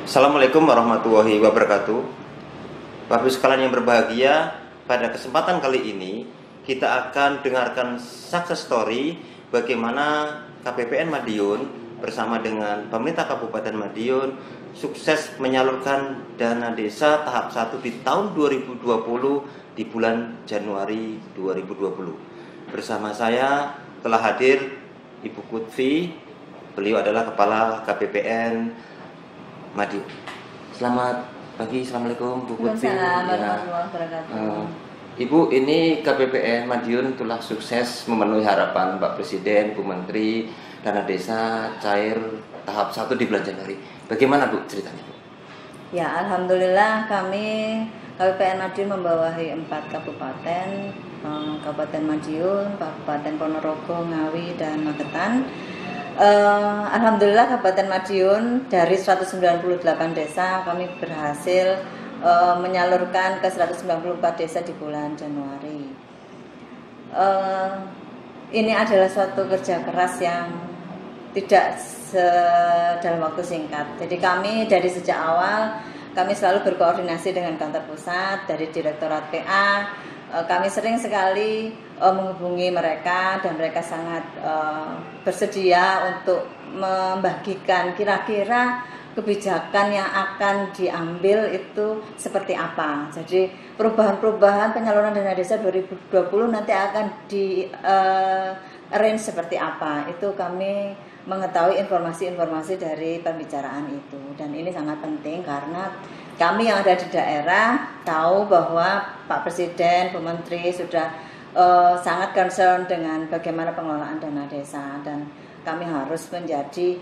Assalamualaikum warahmatullahi wabarakatuh. Bapak Ibu sekalian yang berbahagia, pada kesempatan kali ini kita akan dengarkan success story bagaimana KPPN Madiun bersama dengan pemerintah Kabupaten Madiun sukses menyalurkan dana desa tahap 1 di tahun 2020 di bulan Januari 2020. Bersama saya telah hadir Ibu Kutfi, beliau adalah Kepala KPPN Madiun. Selamat pagi, Assalamualaikum Bu Kutfi. Ibu, ini KPPN Madiun telah sukses memenuhi harapan Pak Presiden, Bu Menteri, dana desa cair tahap 1 di bulan Januari. Bagaimana Bu ceritanya Bu? Ya, alhamdulillah kami KPPN Madiun membawahi 4 kabupaten, Kabupaten Madiun, Kabupaten Ponorogo, Ngawi, dan Magetan. Alhamdulillah Kabupaten Madiun dari 198 desa kami berhasil menyalurkan ke 194 desa di bulan Januari. Ini adalah suatu kerja keras yang tidak dalam waktu singkat. Jadi kami dari sejak awal kami selalu berkoordinasi dengan kantor pusat dari Direktorat PA. Kami sering sekali menghubungi mereka dan mereka sangat bersedia untuk membagikan kira-kira kebijakan yang akan diambil itu seperti apa. Jadi perubahan-perubahan penyaluran dana desa 2020 nanti akan di arrange seperti apa. Itu kami mengetahui informasi-informasi dari pembicaraan itu, dan ini sangat penting karena kami yang ada di daerah tahu bahwa Pak Presiden, Bu Menteri sudah sangat concern dengan bagaimana pengelolaan dana desa, dan kami harus menjadi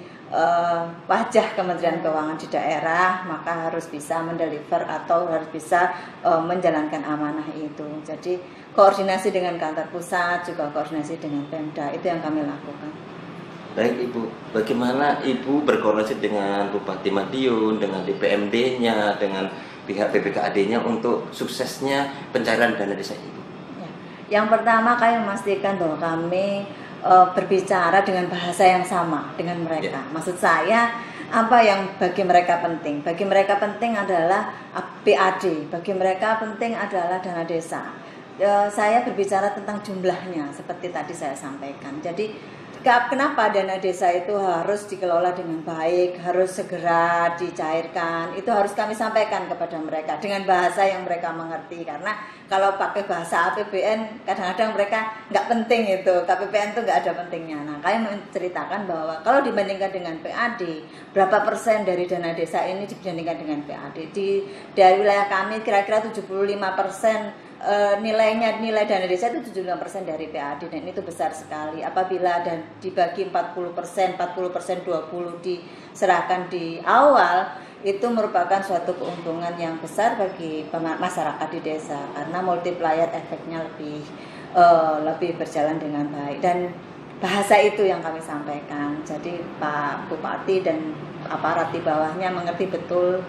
wajah Kementerian Keuangan di daerah, maka harus bisa mendeliver atau harus bisa menjalankan amanah itu. Jadi koordinasi dengan kantor pusat, juga koordinasi dengan Pemda, itu yang kami lakukan. Baik Ibu, bagaimana Ibu berkoordinasi dengan Bupati Madiun, dengan DPMD-nya, dengan pihak BPKAD-nya untuk suksesnya pencairan dana desa Ibu? Ya. Yang pertama kami memastikan bahwa kami berbicara dengan bahasa yang sama dengan mereka. Ya. Maksud saya apa yang bagi mereka penting? Bagi mereka penting adalah PAD, bagi mereka penting adalah dana desa. Saya berbicara tentang jumlahnya seperti tadi saya sampaikan. Jadi kenapa dana desa itu harus dikelola dengan baik, harus segera dicairkan, itu harus kami sampaikan kepada mereka dengan bahasa yang mereka mengerti. Karena kalau pakai bahasa APBN kadang-kadang mereka nggak penting itu, KPPN itu nggak ada pentingnya. Nah, kami menceritakan bahwa kalau dibandingkan dengan PAD, berapa persen dari dana desa ini dibandingkan dengan PAD. Dari wilayah kami kira-kira 75% nilai dana desa itu 75% dari PAD, dan itu besar sekali. Apabila dan dibagi 40%, 20% diserahkan di awal, itu merupakan suatu keuntungan yang besar bagi masyarakat di desa karena multiplier efeknya lebih berjalan dengan baik, dan bahasa itu yang kami sampaikan. Jadi Pak Bupati dan aparat di bawahnya mengerti betul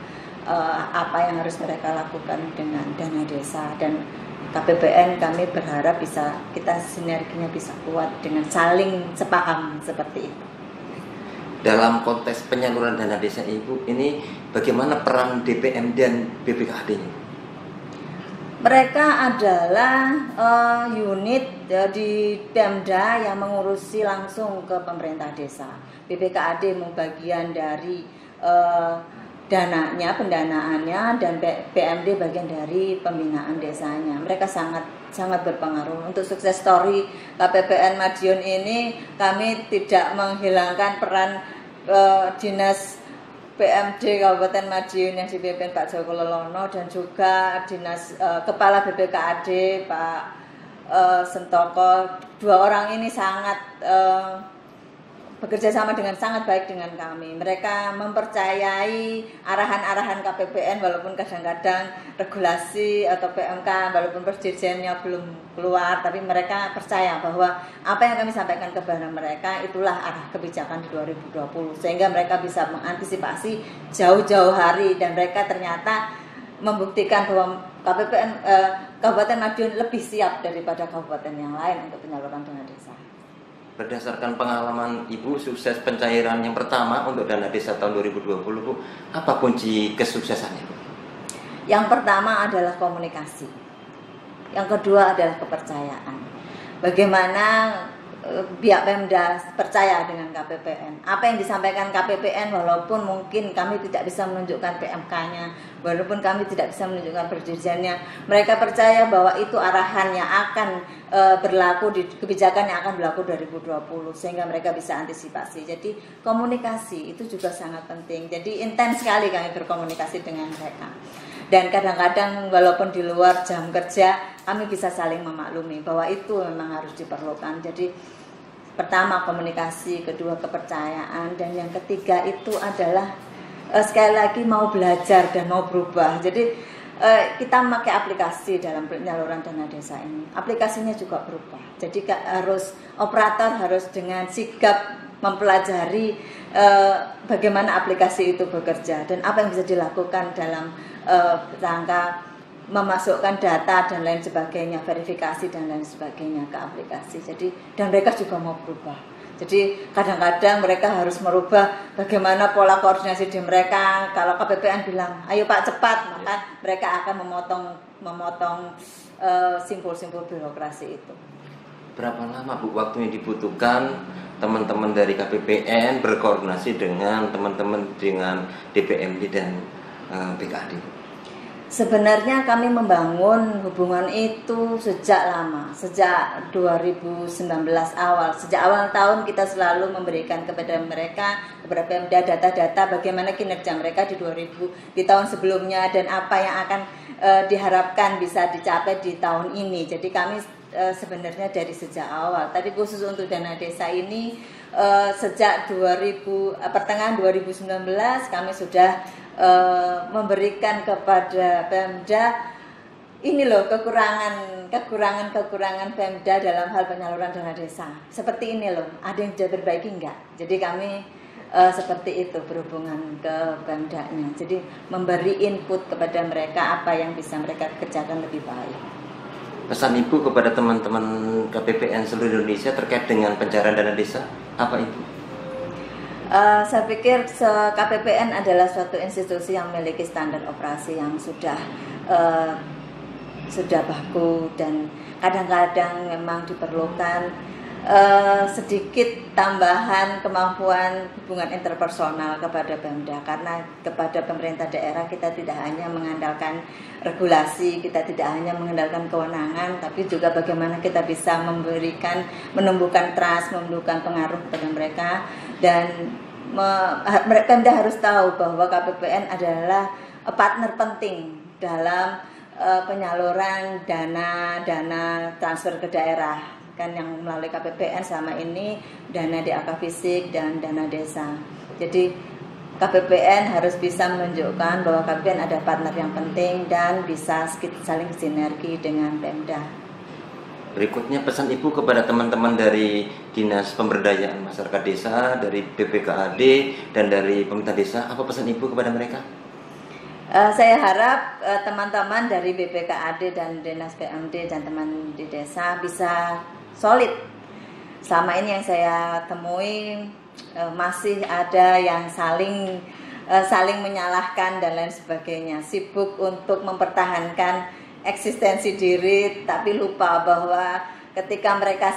apa yang harus mereka lakukan dengan dana desa, dan KPPN kami berharap kita sinerginya bisa kuat dengan saling sepaham seperti itu. Dalam konteks penyaluran dana desa Ibu, ini bagaimana peran DPM dan BPKAD-nya? Mereka adalah unit di Pemda yang mengurusi langsung ke pemerintah desa. BPKAD bagian dari dananya, pendanaannya, dan PMD bagian dari pembinaan desanya. Mereka sangat berpengaruh. Untuk sukses story KPPN Madiun ini, kami tidak menghilangkan peran dinas PMD Kabupaten Madiun yang dipimpin Pak Joko Lelono, dan juga dinas Kepala BPKAD Pak Sentoko. Dua orang ini sangat bekerja sama dengan sangat baik dengan kami. Mereka mempercayai arahan-arahan KPPN walaupun kadang-kadang regulasi atau PMK walaupun perjanjiannya belum keluar, tapi mereka percaya bahwa apa yang kami sampaikan kepada mereka itulah arah kebijakan di 2020, sehingga mereka bisa mengantisipasi jauh-jauh hari, dan mereka ternyata membuktikan bahwa Kabupaten Madiun lebih siap daripada kabupaten yang lain untuk penyaluran dana desa. berdasarkan pengalaman Ibu sukses pencairan yang pertama untuk dana desa tahun 2020, Bu, apa kunci kesuksesannya, Bu? Yang pertama adalah komunikasi. Yang kedua adalah kepercayaan. Bagaimana pihak Pemda percaya dengan KPPN. Apa yang disampaikan KPPN, walaupun mungkin kami tidak bisa menunjukkan PMK-nya, walaupun kami tidak bisa menunjukkan perjanjiannya, mereka percaya bahwa itu arahan yang akan berlaku, di kebijakan yang akan berlaku 2020, sehingga mereka bisa antisipasi. Jadi komunikasi itu juga sangat penting. Jadi intens sekali kami berkomunikasi dengan mereka. Dan kadang-kadang walaupun di luar jam kerja, kami bisa saling memaklumi bahwa itu memang harus diperlukan. Jadi pertama komunikasi, kedua kepercayaan, dan yang ketiga itu adalah sekali lagi mau belajar dan mau berubah. Jadi kita memakai aplikasi dalam penyaluran dana desa ini. Aplikasinya juga berubah. Jadi operator harus dengan sigap mempelajari bagaimana aplikasi itu bekerja dan apa yang bisa dilakukan dalam rangka memasukkan data dan lain sebagainya, verifikasi dan lain sebagainya ke aplikasi. Jadi dan mereka juga mau berubah. Jadi kadang-kadang mereka harus merubah bagaimana pola koordinasi di mereka. Kalau KPPN bilang, ayo Pak cepat, maka mereka akan memotong simpul-simpul birokrasi itu. Berapa lama, Bu, waktu yang dibutuhkan teman-teman dari KPPN berkoordinasi dengan teman-teman dengan DPMD dan BKAD? Sebenarnya kami membangun hubungan itu sejak lama, sejak 2019 awal. Sejak awal tahun kita selalu memberikan kepada mereka, kepada Pemda, data-data bagaimana kinerja mereka di tahun sebelumnya dan apa yang akan diharapkan bisa dicapai di tahun ini. Jadi kami sebenarnya dari sejak awal. Tapi khusus untuk dana desa ini sejak pertengahan 2019 kami sudah memberikan kepada Pemda ini loh kekurangan Pemda dalam hal penyaluran dana desa. Seperti ini loh, ada yang sudah diperbaiki enggak? Jadi kami seperti itu berhubungan ke Pemdanya. Jadi memberi input kepada mereka apa yang bisa mereka kerjakan lebih baik. Pesan Ibu kepada teman-teman KPPN seluruh Indonesia terkait dengan pencairan dana desa, apa Ibu? Saya pikir KPPN adalah suatu institusi yang memiliki standar operasi yang sudah baku dan kadang-kadang memang diperlukan sedikit tambahan kemampuan hubungan interpersonal kepada Pemda, karena kepada pemerintah daerah kita tidak hanya mengandalkan regulasi, kita tidak hanya mengandalkan kewenangan, tapi juga bagaimana kita bisa menumbuhkan trust, menumbuhkan pengaruh kepada mereka. Dan Pemda harus tahu bahwa KPPN adalah partner penting dalam penyaluran dana transfer ke daerah, kan yang melalui KPPN selama ini dana DAK fisik dan dana desa. Jadi KPPN harus bisa menunjukkan bahwa KPPN ada partner yang penting dan bisa saling sinergi dengan Pemda. Berikutnya pesan Ibu kepada teman-teman dari Dinas Pemberdayaan Masyarakat Desa, dari BPKAD dan dari pemerintah desa, apa pesan Ibu kepada mereka? Saya harap teman-teman dari BPKAD dan Dinas PMD dan teman di desa bisa solid. Selama ini yang saya temui masih ada yang saling menyalahkan dan lain sebagainya, sibuk untuk mempertahankan eksistensi diri, tapi lupa bahwa ketika mereka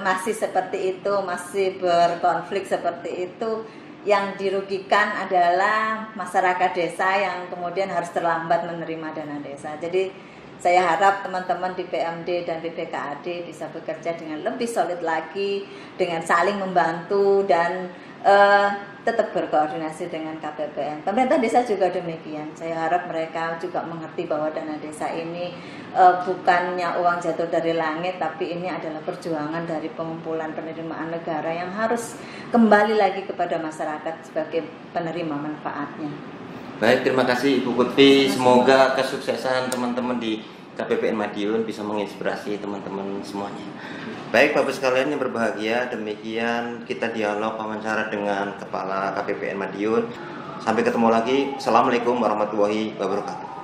masih seperti itu, masih berkonflik seperti itu, yang dirugikan adalah masyarakat desa yang kemudian harus terlambat menerima dana desa. Jadi saya harap teman-teman di PMD dan BPKAD bisa bekerja dengan lebih solid lagi, dengan saling membantu dan tetap berkoordinasi dengan KPPN. Pemerintah desa juga demikian. Saya harap mereka juga mengerti bahwa dana desa ini bukannya uang jatuh dari langit, tapi ini adalah perjuangan dari pengumpulan penerimaan negara yang harus kembali lagi kepada masyarakat sebagai penerima manfaatnya. Baik, terima kasih Ibu Kutfi. Semoga kesuksesan teman-teman di KPPN Madiun bisa menginspirasi teman-teman semuanya. Baik Bapak sekalian yang berbahagia, demikian kita dialog wawancara dengan Kepala KPPN Madiun. Sampai ketemu lagi. Assalamualaikum warahmatullahi wabarakatuh.